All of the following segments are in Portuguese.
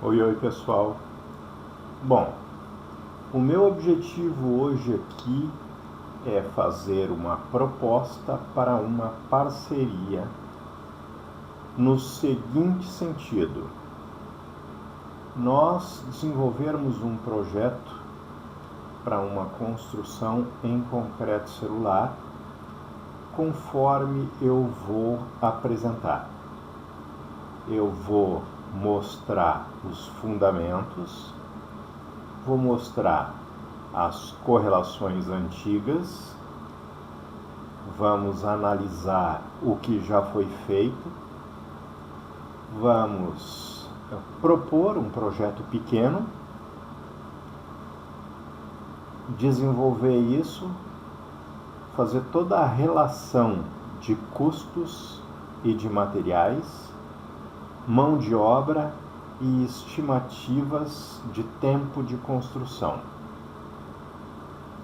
Oi pessoal. Bom, o meu objetivo hoje aqui é fazer uma proposta para uma parceria no seguinte sentido: nós desenvolvermos um projeto para uma construção em concreto celular, conforme eu vou apresentar. Eu vou mostrar os fundamentos, vou mostrar as correlações antigas, vamos analisar o que já foi feito, vamos propor um projeto pequeno, desenvolver isso, fazer toda a relação de custos e de materiais, mão de obra e estimativas de tempo de construção.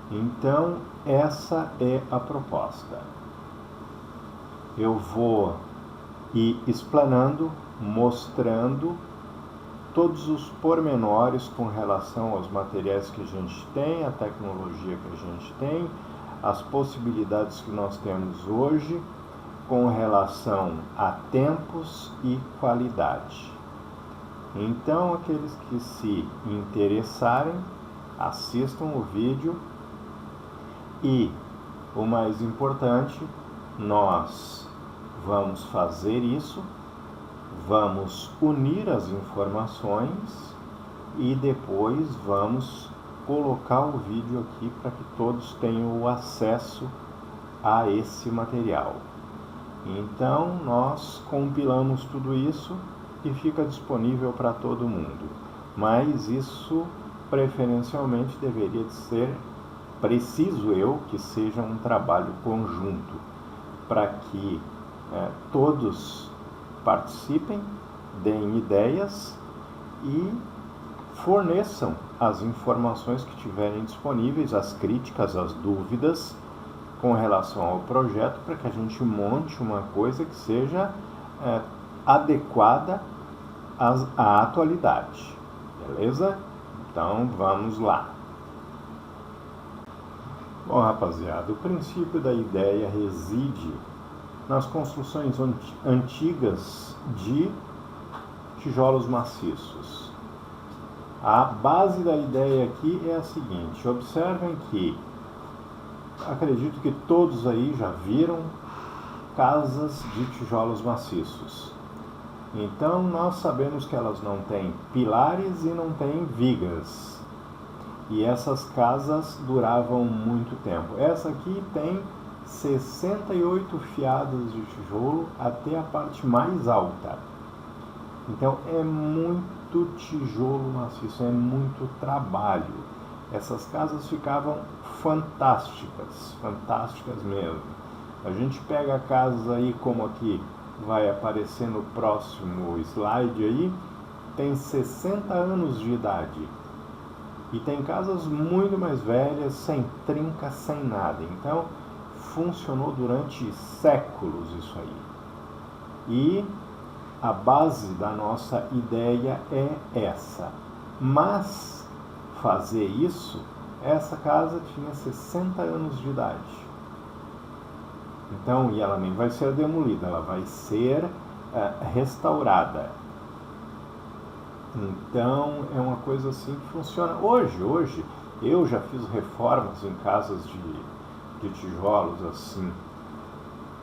Então, essa é a proposta. Eu vou ir explanando, mostrando todos os pormenores com relação aos materiais que a gente tem, a tecnologia que a gente tem, as possibilidades que nós temos hoje com relação a tempos e qualidade. Então, aqueles que se interessarem, assistam o vídeo e, o mais importante, nós vamos fazer isso, vamos unir as informações e depois vamos colocar o vídeo aqui para que todos tenham o acesso a esse material. Então, nós compilamos tudo isso e fica disponível para todo mundo. Mas isso, preferencialmente, deveria de ser, preciso eu, que seja um trabalho conjunto, para que todos participem, deem ideias e forneçam as informações que tiverem disponíveis, as críticas, as dúvidas, com relação ao projeto, para que a gente monte uma coisa que seja adequada à atualidade. Beleza? Então, vamos lá. Bom, rapaziada, o princípio da ideia reside nas construções antigas de tijolos maciços. A base da ideia aqui é a seguinte: observem que acredito que todos aí já viram casas de tijolos maciços. Então, nós sabemos que elas não têm pilares e não têm vigas. E essas casas duravam muito tempo. Essa aqui tem 68 fiadas de tijolo até a parte mais alta. Então, é muito tijolo maciço, é muito trabalho. Essas casas ficavam fantásticas, fantásticas mesmo. A gente pega casas aí como aqui vai aparecer no próximo slide aí, tem 60 anos de idade. E tem casas muito mais velhas, sem trinca, sem nada. Então, funcionou durante séculos isso aí. E a base da nossa ideia é essa. Mas fazer isso, essa casa tinha 60 anos de idade. Então, e ela nem vai ser demolida, ela vai ser restaurada. Então, é uma coisa assim que funciona. Hoje, eu já fiz reformas em casas de tijolos assim.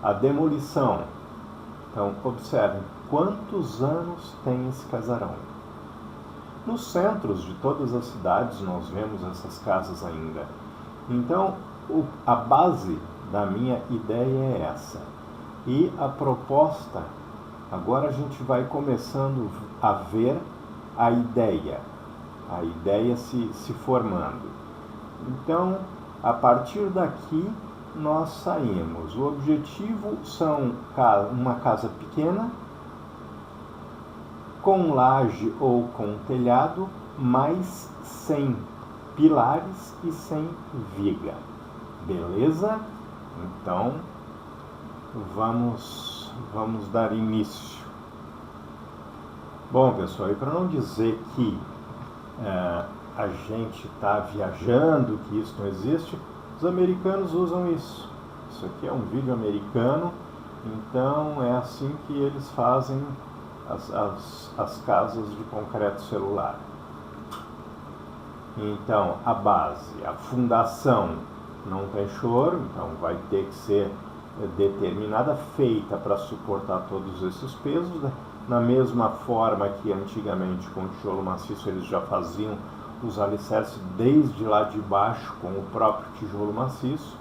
A demolição. Então, observem quantos anos tem esse casarão. Nos centros de todas as cidades nós vemos essas casas ainda. Então, a base da minha ideia é essa. E a proposta, agora a gente vai começando a ver a ideia se formando. Então, a partir daqui, nós saímos. O objetivo são uma casa pequena, com laje ou com telhado, mas sem pilares e sem viga. Beleza? Então, vamos dar início. Bom, pessoal, e para não dizer que a gente está viajando, que isso não existe, os americanos usam isso. Isso aqui é um vídeo americano, então é assim que eles fazem as casas de concreto celular. Então, a base, a fundação não tem choro, então vai ter que ser determinada, feita para suportar todos esses pesos, né? Na mesma forma que antigamente com o tijolo maciço eles já faziam os alicerces desde lá de baixo com o próprio tijolo maciço.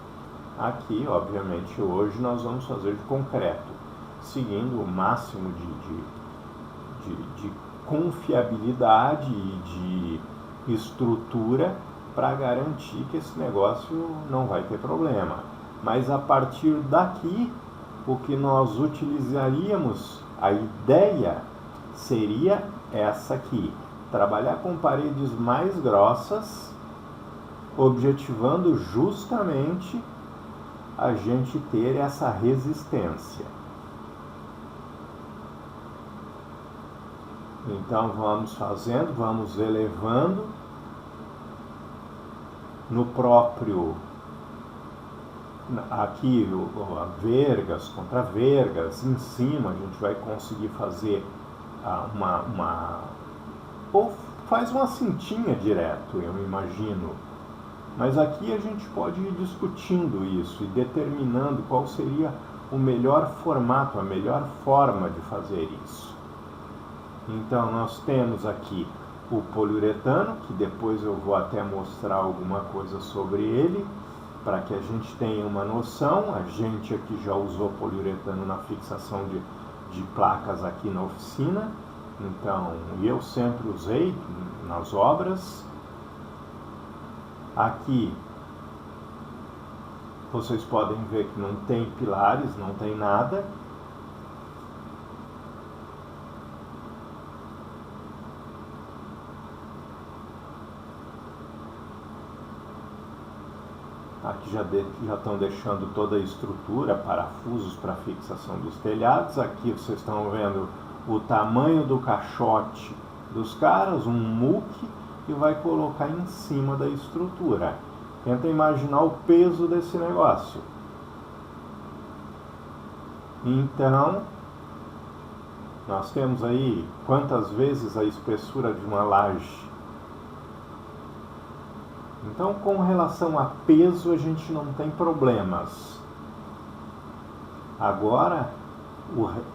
Aqui, obviamente, hoje nós vamos fazer de concreto, seguindo o máximo de confiabilidade e de estrutura para garantir que esse negócio não vai ter problema. Mas a partir daqui, o que nós utilizaríamos, a ideia seria essa aqui: trabalhar com paredes mais grossas, objetivando justamente a gente ter essa resistência. Então vamos fazendo, vamos elevando no próprio, aqui vergas contra vergas, em cima a gente vai conseguir fazer ou faz uma cintinha direto, eu imagino. Mas aqui a gente pode ir discutindo isso e determinando qual seria o melhor formato, a melhor forma de fazer isso. Então nós temos aqui o poliuretano, que depois eu vou até mostrar alguma coisa sobre ele, para que a gente tenha uma noção. A gente aqui já usou poliuretano na fixação de placas aqui na oficina, então eu sempre usei nas obras. Aqui vocês podem ver que não tem pilares, não tem nada. Aqui já estão deixando toda a estrutura, parafusos para fixação dos telhados. Aqui vocês estão vendo o tamanho do caixote dos caras, um muque, e vai colocar em cima da estrutura. Tenta imaginar o peso desse negócio. Então, nós temos aí quantas vezes a espessura de uma laje. Então, com relação a peso, a gente não tem problemas. Agora,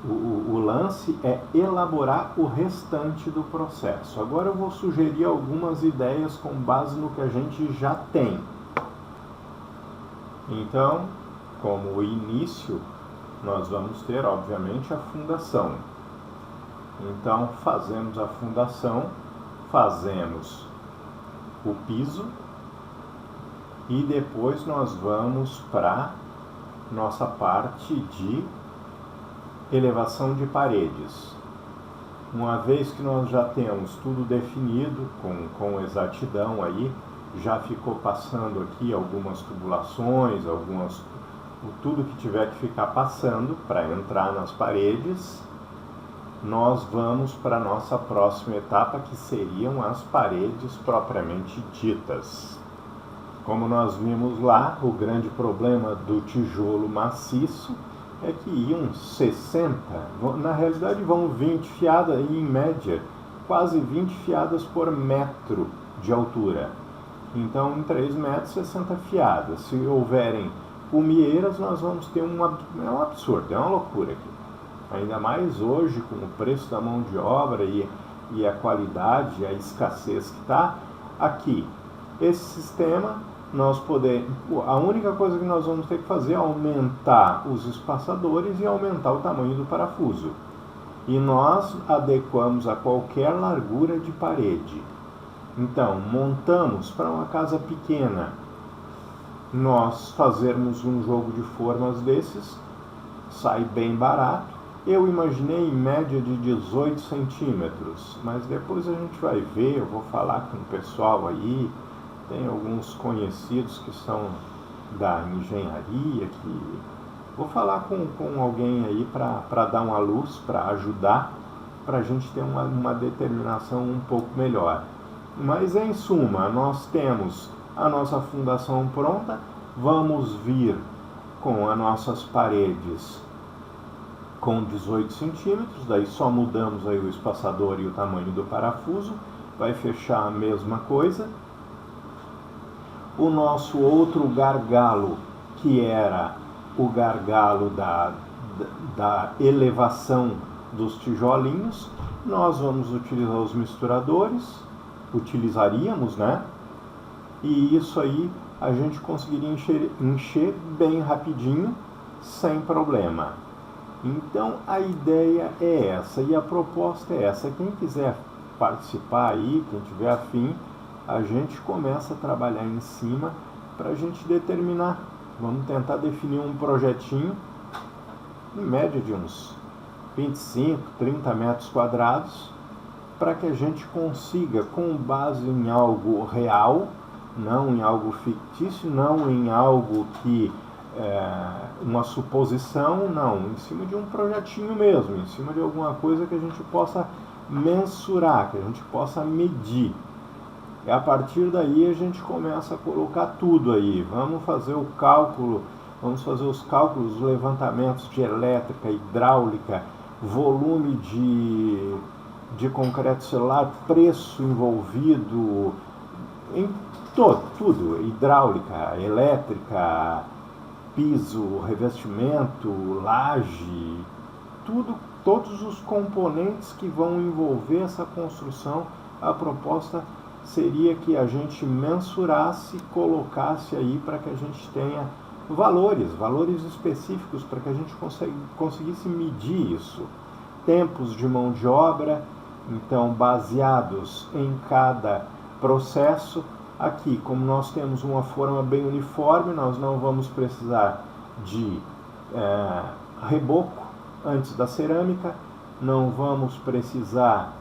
o lance é elaborar o restante do processo. Agora eu vou sugerir algumas ideias com base no que a gente já tem. Então, como início, nós vamos ter, obviamente, a fundação. Então, fazemos a fundação, fazemos o piso, e depois nós vamos para nossa parte de elevação de paredes. Uma vez que nós já temos tudo definido com exatidão aí, já ficou passando aqui algumas tubulações, tudo que tiver que ficar passando para entrar nas paredes, nós vamos para a nossa próxima etapa, que seriam as paredes propriamente ditas. Como nós vimos lá, o grande problema do tijolo maciço é que iam 60, na realidade vão 20 fiadas, e em média quase 20 fiadas por metro de altura. Então em 3 metros 60 fiadas. Se houverem fumieiras, nós vamos ter é um absurdo, é uma loucura aqui. Ainda mais hoje, com o preço da mão de obra e a qualidade, a escassez que está aqui. Esse sistema, a única coisa que nós vamos ter que fazer é aumentar os espaçadores e aumentar o tamanho do parafuso. E nós adequamos a qualquer largura de parede. Então, montamos para uma casa pequena, nós fazermos um jogo de formas desses, sai bem barato. Eu imaginei em média de 18 centímetros, mas depois a gente vai ver, eu vou falar com o pessoal aí. Tem alguns conhecidos que são da engenharia, que vou falar com alguém aí para dar uma luz, para ajudar para a gente ter uma determinação um pouco melhor. Mas, em suma, nós temos a nossa fundação pronta, vamos vir com as nossas paredes com 18 centímetros, daí só mudamos aí o espaçador e o tamanho do parafuso, vai fechar a mesma coisa. O nosso outro gargalo, que era o gargalo da elevação dos tijolinhos, nós vamos utilizar os misturadores, utilizaríamos, né? E isso aí a gente conseguiria encher bem rapidinho, sem problema. Então a ideia é essa e a proposta é essa. Quem quiser participar aí, quem tiver afim, a gente começa a trabalhar em cima para a gente determinar. Vamos tentar definir um projetinho em média de uns 25, 30 metros quadrados, para que a gente consiga, com base em algo real, não em algo fictício, não em algo que uma suposição, não, em cima de um projetinho mesmo, em cima de alguma coisa que a gente possa mensurar, que a gente possa medir. E a partir daí a gente começa a colocar tudo aí. Vamos fazer o cálculo, vamos fazer os cálculos, os levantamentos de elétrica, hidráulica, volume de concreto celular, preço envolvido, em tudo, hidráulica, elétrica, piso, revestimento, laje, tudo, todos os componentes que vão envolver essa construção. A proposta seria que a gente mensurasse, colocasse aí para que a gente tenha valores específicos, para que a gente conseguisse medir isso. Tempos de mão de obra, então, baseados em cada processo. Aqui, como nós temos uma forma bem uniforme, nós não vamos precisar de reboco antes da cerâmica, não vamos precisar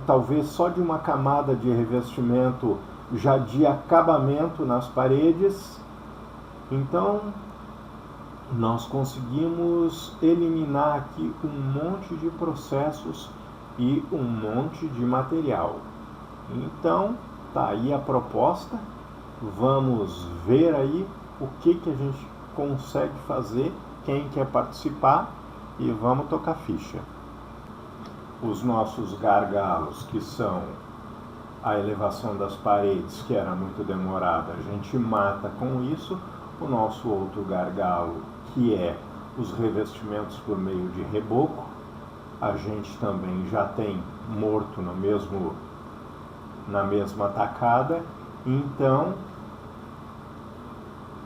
talvez só de uma camada de revestimento já de acabamento nas paredes. Então nós conseguimos eliminar aqui um monte de processos e um monte de material. Então tá aí a proposta, vamos ver aí o que a gente consegue fazer, quem quer participar, e vamos tocar ficha. Os nossos gargalos, que são a elevação das paredes, que era muito demorada, a gente mata com isso. O nosso outro gargalo, que é os revestimentos por meio de reboco, a gente também já tem morto na mesma tacada. Então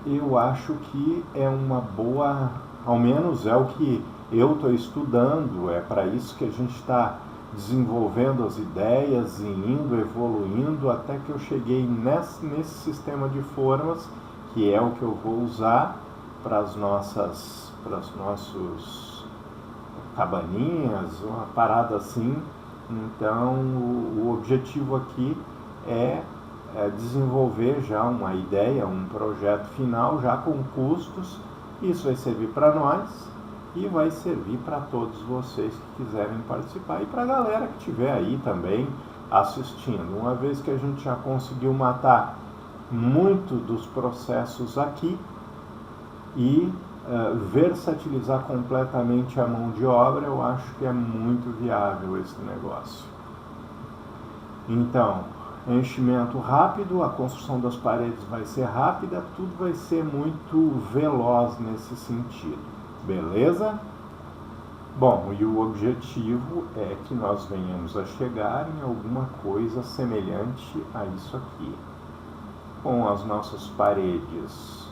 eu acho que é uma boa, ao menos é o que eu estou estudando, é para isso que a gente está desenvolvendo as ideias e indo, evoluindo, até que eu cheguei nesse sistema de formas, que é o que eu vou usar para as nossas cabaninhas, uma parada assim. Então o objetivo aqui é desenvolver já uma ideia, um projeto final já com custos. Isso vai servir para nós e vai servir para todos vocês que quiserem participar e para a galera que estiver aí também assistindo. Uma vez que a gente já conseguiu matar muito dos processos aqui e versatilizar completamente a mão de obra, eu acho que é muito viável esse negócio. Então, enchimento rápido, a construção das paredes vai ser rápida, tudo vai ser muito veloz nesse sentido. Beleza? Bom, e o objetivo é que nós venhamos a chegar em alguma coisa semelhante a isso aqui. Com as nossas paredes,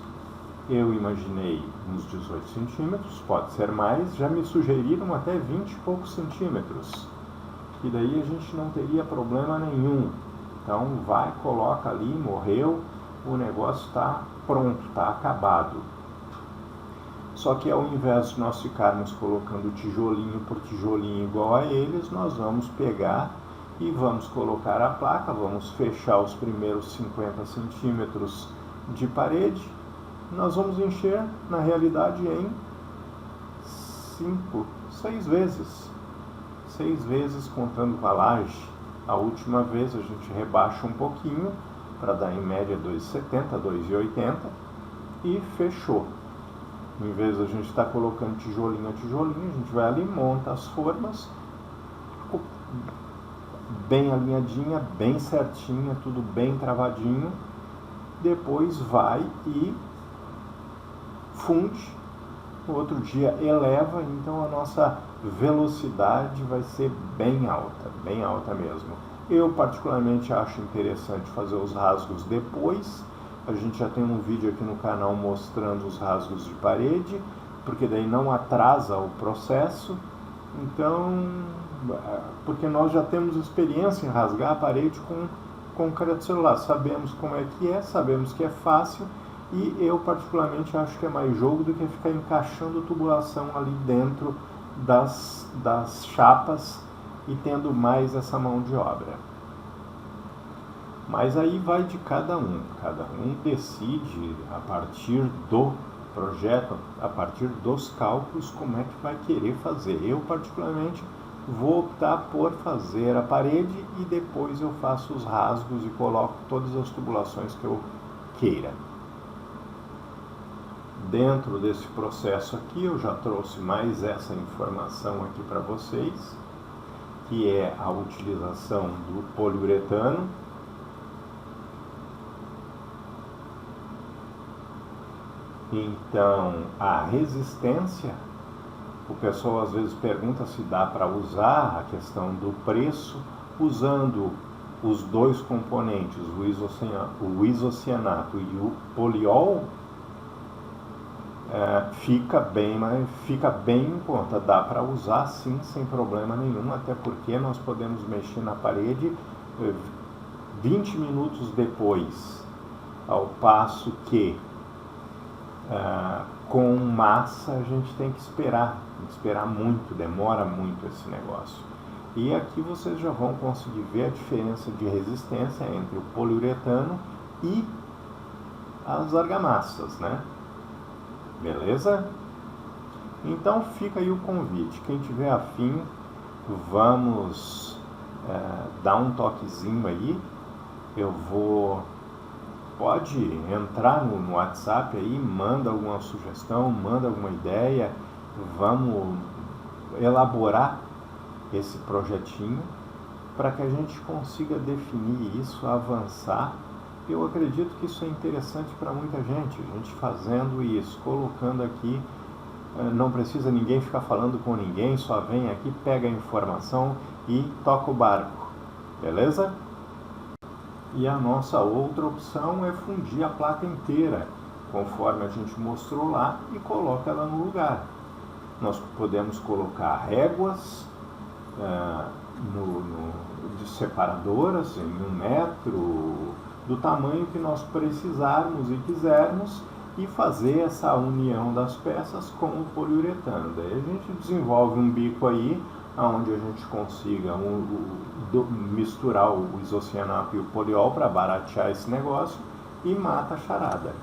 eu imaginei uns 18 centímetros, pode ser mais, já me sugeriram até 20 e poucos centímetros, e daí a gente não teria problema nenhum. Então vai, coloca ali, morreu, o negócio está pronto, está acabado. Só que ao invés de nós ficarmos colocando tijolinho por tijolinho igual a eles, nós vamos pegar e vamos colocar a placa, vamos fechar os primeiros 50 centímetros de parede. Nós vamos encher, na realidade, em 5, 6 vezes. 6 vezes contando com a laje. A última vez a gente rebaixa um pouquinho, para dar em média 2,70, 2,80 e fechou. Em vez de a gente estar colocando tijolinho a tijolinho, a gente vai ali, monta as formas, bem alinhadinha, bem certinha, tudo bem travadinho. Depois vai e funde. No outro dia eleva, então a nossa velocidade vai ser bem alta mesmo. Eu particularmente acho interessante fazer os rasgos depois. A gente já tem um vídeo aqui no canal mostrando os rasgos de parede, porque daí não atrasa o processo. Então, porque nós já temos experiência em rasgar a parede com concreto celular, sabemos como é, sabemos que é fácil, e eu particularmente acho que é mais jogo do que ficar encaixando tubulação ali dentro das chapas e tendo mais essa mão de obra. Mas aí vai de cada um decide a partir do projeto, a partir dos cálculos, como é que vai querer fazer. Eu particularmente vou optar por fazer a parede e depois eu faço os rasgos e coloco todas as tubulações que eu queira. Dentro desse processo aqui eu já trouxe mais essa informação aqui para vocês, que é a utilização do poliuretano. Então, a resistência, o pessoal às vezes pergunta se dá para usar a questão do preço, usando os dois componentes, o isocianato e o poliol, fica bem em conta, dá para usar sim, sem problema nenhum, até porque nós podemos mexer na parede 20 minutos depois, ao passo que com massa a gente tem que esperar muito, demora muito esse negócio. E aqui vocês já vão conseguir ver a diferença de resistência entre o poliuretano e as argamassas, né? Beleza? Então fica aí o convite. Quem tiver afim, vamos dar um toquezinho aí. Pode entrar no WhatsApp aí, manda alguma sugestão, manda alguma ideia, vamos elaborar esse projetinho para que a gente consiga definir isso, avançar. Eu acredito que isso é interessante para muita gente, a gente fazendo isso, colocando aqui, não precisa ninguém ficar falando com ninguém, só vem aqui, pega a informação e toca o barco, beleza? E a nossa outra opção é fundir a placa inteira, conforme a gente mostrou lá, e coloca ela no lugar. Nós podemos colocar réguas de separadoras em 1 metro, do tamanho que nós precisarmos e quisermos, e fazer essa união das peças com o poliuretano. Daí a gente desenvolve um bico aí, onde a gente consiga misturar o isocianato e o poliol para baratear esse negócio e mata a charada.